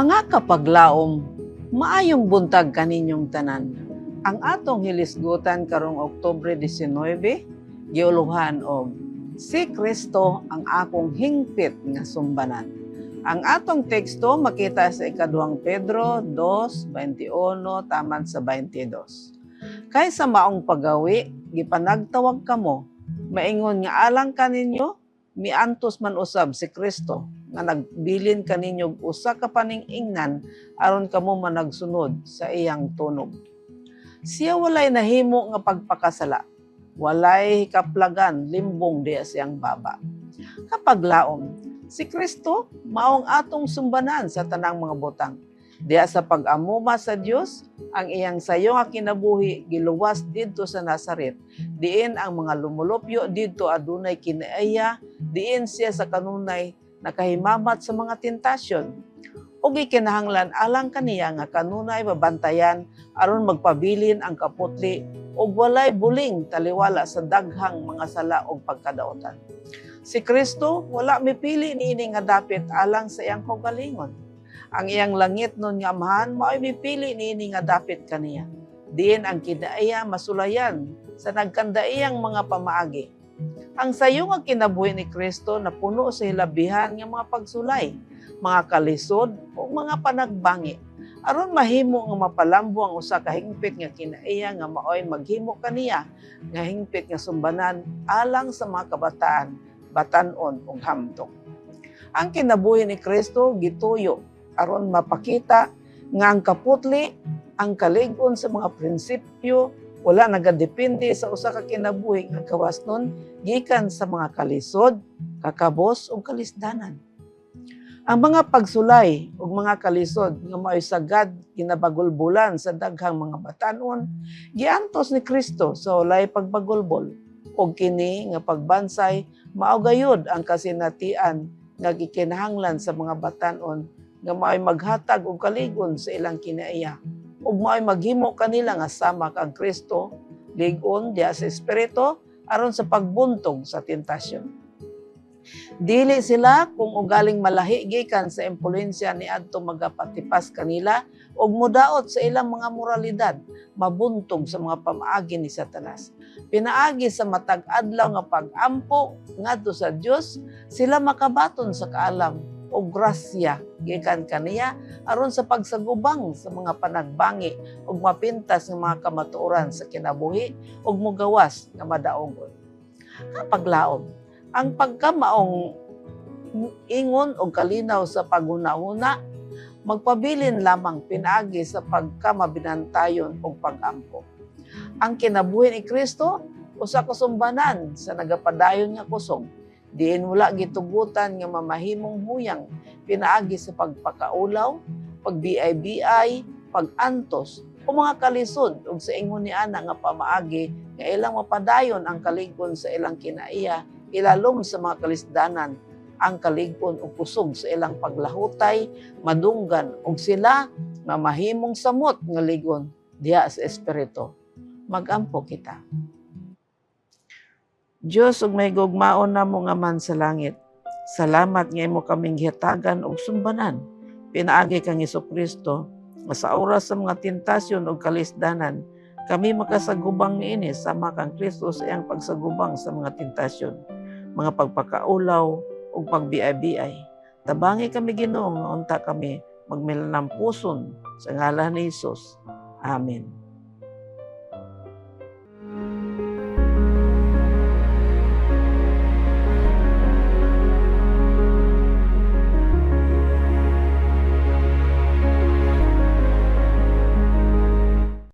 Mga kapaglaom, maayong buntag kaninyong tanan. Ang atong hilisgutan karong Oktubre 19, giuluhan og si Kristo ang akong hingpit nga sumbanan. Ang atong teksto makita sa ikaduhang Pedro 2:21 taman sa 22. Kaysa maong pagawi, gipanagtawag kamo, maingon nga alang kaninyo, miantos man usab si Kristo nga nagbilin kaninyo usa ka paning-ingnan aron kamo managsunod sa iyang tunog. Siya walay nahimo nga pagpakasala, walay kaplagan limbong diya siyang baba. Kapag laom, si Kristo maong atong sumbanan sa tanang mga butang. Diya sa pag-amuma sa Dios, ang iyang sayo nga kinabuhi giluwas didto sa Nazaret. Diin ang mga lumulupyo didto adunay kinaaya, diin siya sa kanunay nakahimamat sa mga tentasyon. Ug gikinahanglan alang kaniya nga kanunay babantayan aron magpabilin ang kaputli ug walay buling taliwala sa daghang mga sala ug pagkadaotan. Si Kristo wala mipili niini nga dapit alang sa iyang kaugalingon. Ang iyang langit nun nga amahan mao'y mipili niini nga dapit kaniya. Diin ang kinaaya masulayan sa nagkandaiyang mga pamaagi. Ang sayo nga kinabuhi ni Kristo na puno sa hilabihan nga mga pagsulay, mga kalisod o mga panagbangi. Aron mahimo nga mapalambo ang usa ka hingpit nga kinaiya nga maoy maghimo kaniya nga hingpit nga sumbanan alang sa mga kabataan, batan-on ug hamtong. Ang kinabuhi ni Kristo gituyo aron mapakita nga ang kaputli, ang kalig-on sa mga prinsipyo wala nagadepende sa usa ka kinabuhi nga gawas nun gikan sa mga kalisod, kakabos ug kalisdanan. Ang mga pagsulay ug mga kalisod nga mao'y sagad kinabagulbulan sa daghang mga batan-on giantos ni Kristo sa walay pagbagulbol ug kini nga pagbansay mao gayud ang kasinatian nga gikinahanglan sa mga batan-on nga mao'y maghatag og kalig-on sa ilang kinaiya ug mao'y maghimo kanila nga sama kang Kristo lig-on diha sa espiritu aron sa pagbuntog sa tentasyon. Dili sila kung ugaling malahi gikan sa impluwensya ni adto magapatipas kanila ug mudaot sa ilang mga moralidad, mabuntog sa mga pamaagi ni Satanas. Pinaagi sa matag adlaw nga pag-ampo ngadto sa Dios, sila makabaton sa kaalam o grasya gikan kaniya aron sa pagsagubang sa mga panagbangi ug mapintas ng mga kamatuoran sa kinabuhi ug mogawas nga madaogon. Kapag laom, ang pagkamaong ingon o kalinaw sa paghuna-huna, magpabilin lamang pinaagi sa pagkamabinantayon o pag-ampo. Ang kinabuhi ni Kristo, usa ka sumbanan sa nagapadayon nga kusog. Diin wala gitugutan nga mamahimong huyang, pinaagi sa pagpakaulaw, pagbiay-biay, pag-antos, o mga kalisod ug sa ingon ni ana nga pamaagi nga ilang mapadayon ang kalig-on sa ilang kinaiya, ilalom sa mga kalisdanan, ang kalig-on ug kusog sa ilang paglahutay, madunggan ug sila mamahimong samot nga ligon diha sa espiritu. Magampo kita. Diyos ug may gugmaon namo nga man sa langit. Salamat nga imo kaming gihatagan og sumbanan. Pinaagi kang Hesukristo nga sa oras sa mga tentasyon ug kalisdanan, kami makasagubang niini sama kang Kristo sa iyang pagsagubang sa mga tentasyon, mga pagpakaulaw ug pagbiay-biay. Tabangi kami Ginoo nga unta kami magmilanampuson sa ngalan ni Hesus. Amen.